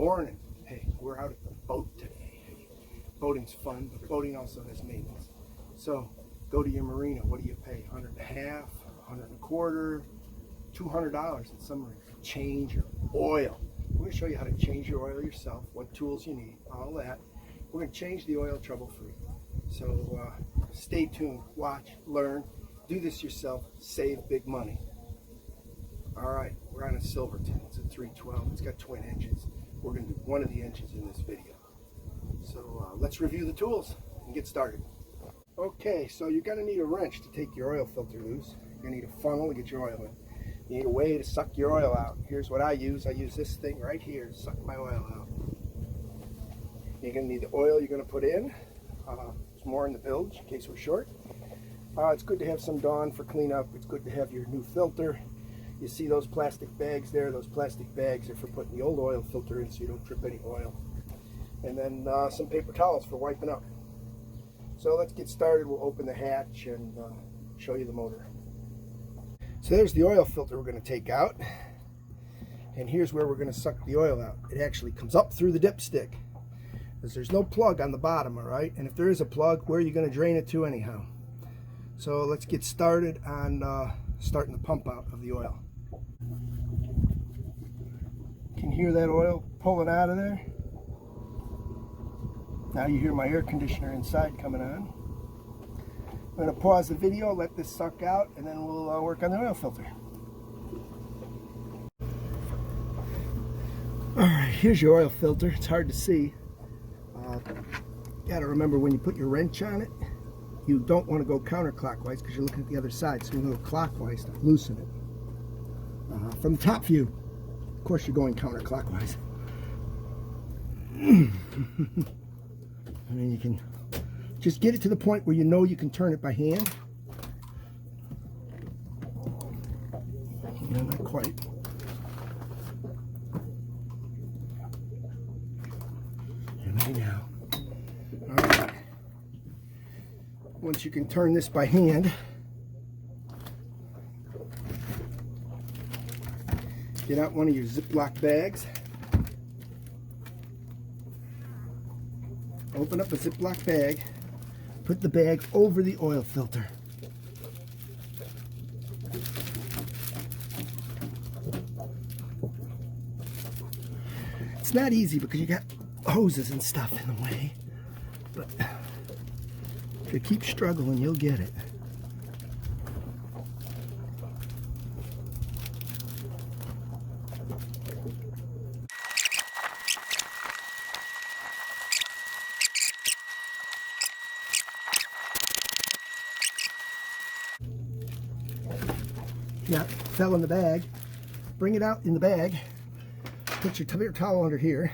morning. Hey, we're out at the boat today. Boating's fun, but boating also has maintenance. So go to your marina. What do you pay? $100 and a half, $100 and a quarter, $200 in some marines. Change your oil. We're going to show you how to change your oil yourself, what tools you need, all that. We're going to change the oil trouble-free. So stay tuned, watch, learn, do this yourself, save big money. All right, we're on a Silverton. It's a 312. It's got twin engines. We're going to do one of the engines in this video. So let's review the tools and get started. Okay, so you're going to need a wrench to take your oil filter loose. You're going to need a funnel to get your oil in. You need a way to suck your oil out. Here's what I use. I use this thing right here to suck my oil out. You're going to need the oil you're going to put in. There's more in the bilge in case we're short. It's good to have some Dawn for cleanup. It's good to have your new filter. You see those plastic bags there? Those plastic bags are for putting the old oil filter in so you don't trip any oil. And then some paper towels for wiping up. So let's get started. We'll open the hatch and show you the motor. So there's the oil filter we're going to take out. And here's where we're going to suck the oil out. It actually comes up through the dipstick. Because there's no plug on the bottom, all right? And if there is a plug, where are you going to drain it to anyhow? So let's get started on starting the pump out of the oil. Can you hear that oil pulling out of there? Now you hear my air conditioner inside coming on. I'm going to pause the video, let this suck out, and then we'll work on the oil filter. Alright, here's your oil filter. It's hard to see. Got to remember when you put your wrench on it, you don't want to go counterclockwise because you're looking at the other side, so you go clockwise to loosen it. From the top view, of course you're going counterclockwise. And then you can just get it to the point where you know you can turn it by hand. No, not quite. And maybe now. All right. Once you can turn this by hand, get out one of your Ziploc bags. Open up a Ziploc bag, put the bag over the oil filter. It's not easy because you got hoses and stuff in the way, but if you keep struggling, you'll get it. Yeah, fell in the bag. Bring it out in the bag. Put your paper towel under here.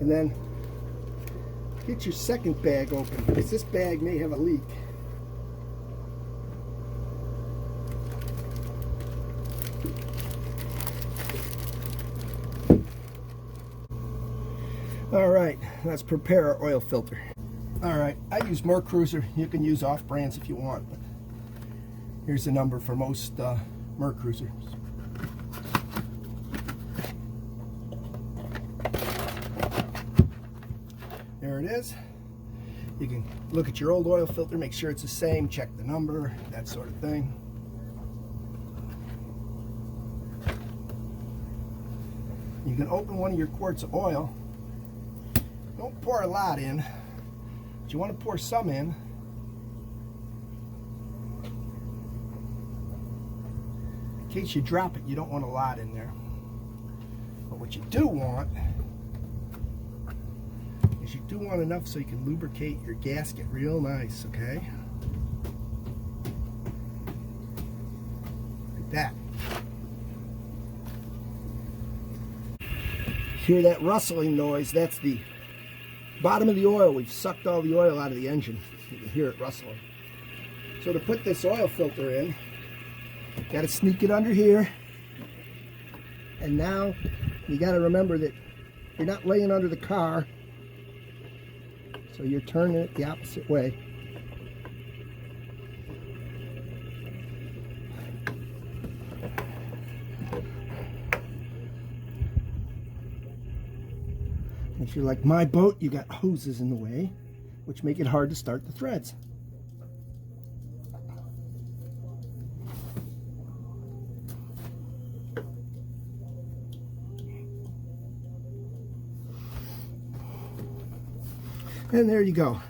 And then get your second bag open because this bag may have a leak. All right, let's prepare our oil filter. All right, I use MerCruiser. You can use off-brands if you want. But here's the number for most MerCruisers. There it is. You can look at your old oil filter, make sure it's the same, check the number, that sort of thing. You can open one of your quarts of oil. Don't pour a lot in, but you want to pour some in. In case you drop it, you don't want a lot in there. But what you do want is you do want enough so you can lubricate your gasket real nice, okay? Like that. Hear that rustling noise? That's the bottom of the oil. We've sucked all the oil out of the engine. You can hear it rustling. So to put this oil filter in, got to sneak it under here. And now you got to remember that you're not laying under the car, so you're turning it the opposite way. If you're like my boat, you got hoses in the way, which make it hard to start the threads. And there you go.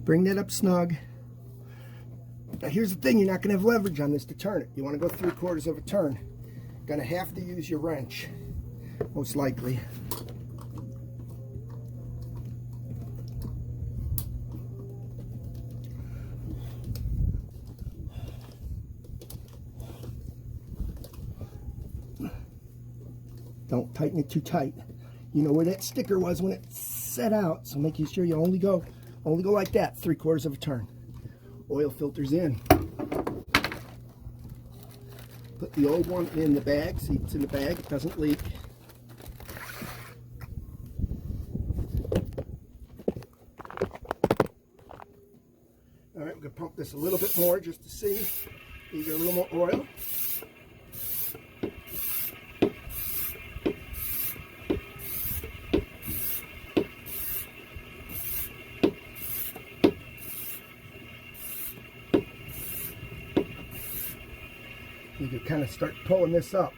Bring that up snug. Now here's the thing, you're not going to have leverage on this to turn it. You want to go 3/4 of a turn. Going to have to use your wrench, most likely. Don't tighten it too tight. You know where that sticker was when it set out, so making sure you only go like that, 3/4 of a turn. Oil filters in. Put the old one in the bag. See, it's in the bag, it doesn't leak. All right, we're gonna pump this a little bit more just to see. You get a little more oil. You can kind of start pulling this up.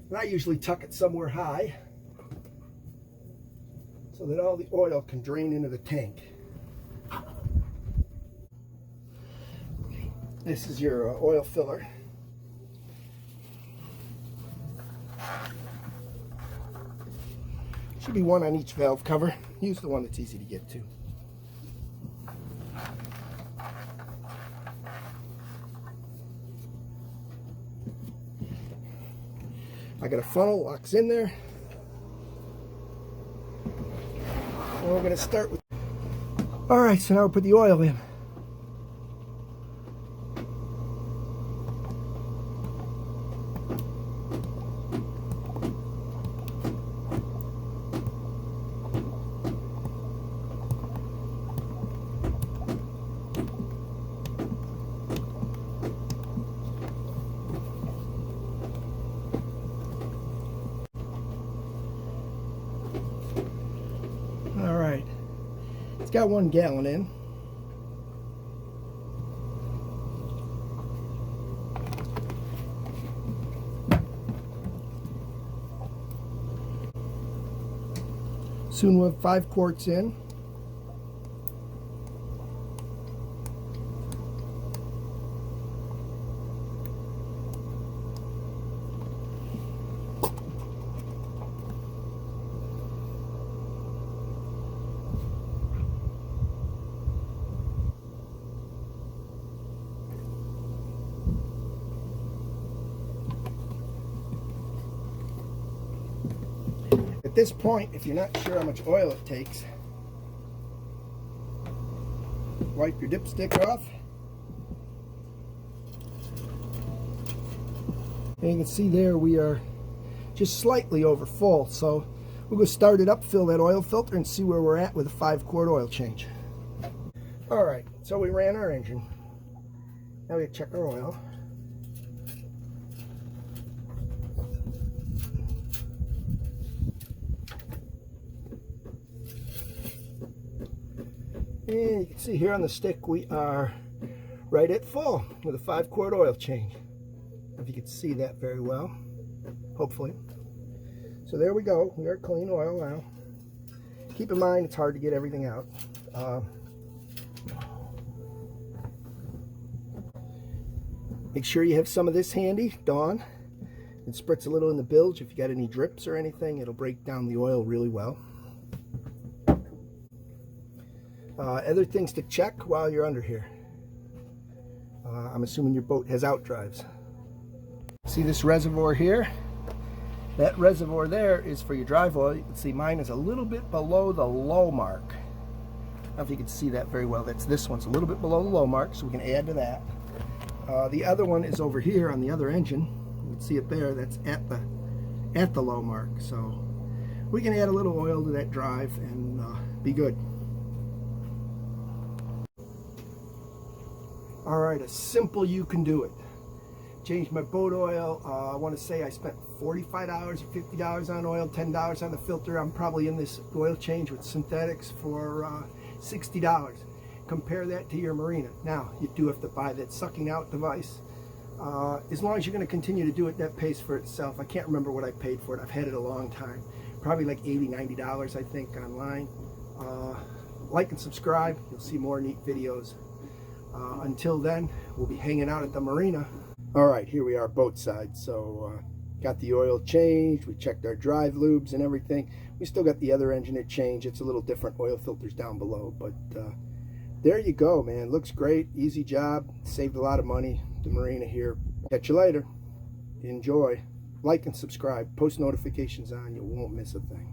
And I usually tuck it somewhere high so that all the oil can drain into the tank. This is your oil filler. Should be one on each valve cover. Use the one that's easy to get to. I got a funnel, locks in there. And we're going to start with... Alright, so now we'll put the oil in. Alright, it's got 1 gallon in. Soon we'll have 5 quarts in. At this point, if you're not sure how much oil it takes, wipe your dipstick off. And you can see there we are just slightly over full. So we'll go start it up, fill that oil filter, and see where we're at with a 5-quart oil change. Alright, so we ran our engine. Now we gotta check our oil. And you can see here on the stick we are right at full with a 5-quart oil change. If you can see that very well, hopefully. So there we go, we are clean oil now. Keep in mind it's hard to get everything out. Make sure you have some of this handy, Dawn. It spritz a little in the bilge. If you got any drips or anything, it'll break down the oil really well. Other things to check while you're under here. I'm assuming your boat has outdrives. See this reservoir here? That reservoir there is for your drive oil. You can see mine is a little bit below the low mark. I don't know if you can see that very well. This one's a little bit below the low mark, so we can add to that. The other one is over here on the other engine. You can see it there. That's at the low mark. So we can add a little oil to that drive and be good. All right, a simple you can do it. Changed my boat oil. I want to say I spent $45 or $50 on oil, $10 on the filter. I'm probably in this oil change with synthetics for $60. Compare that to your marina. Now, you do have to buy that sucking out device. As long as you're going to continue to do it, that pays for itself. I can't remember what I paid for it. I've had it a long time. Probably like $80, $90, I think, online. Like and subscribe. You'll see more neat videos. Until then, we'll be hanging out at the marina. All right, here we are boat side. So got the oil changed. We checked our drive lubes and everything. We still got the other engine to change. It's a little different oil filters down below, but there you go, man. Looks great. Easy job. Saved a lot of money. The marina here. Catch you later. Enjoy. Like and subscribe. Post notifications on. You won't miss a thing.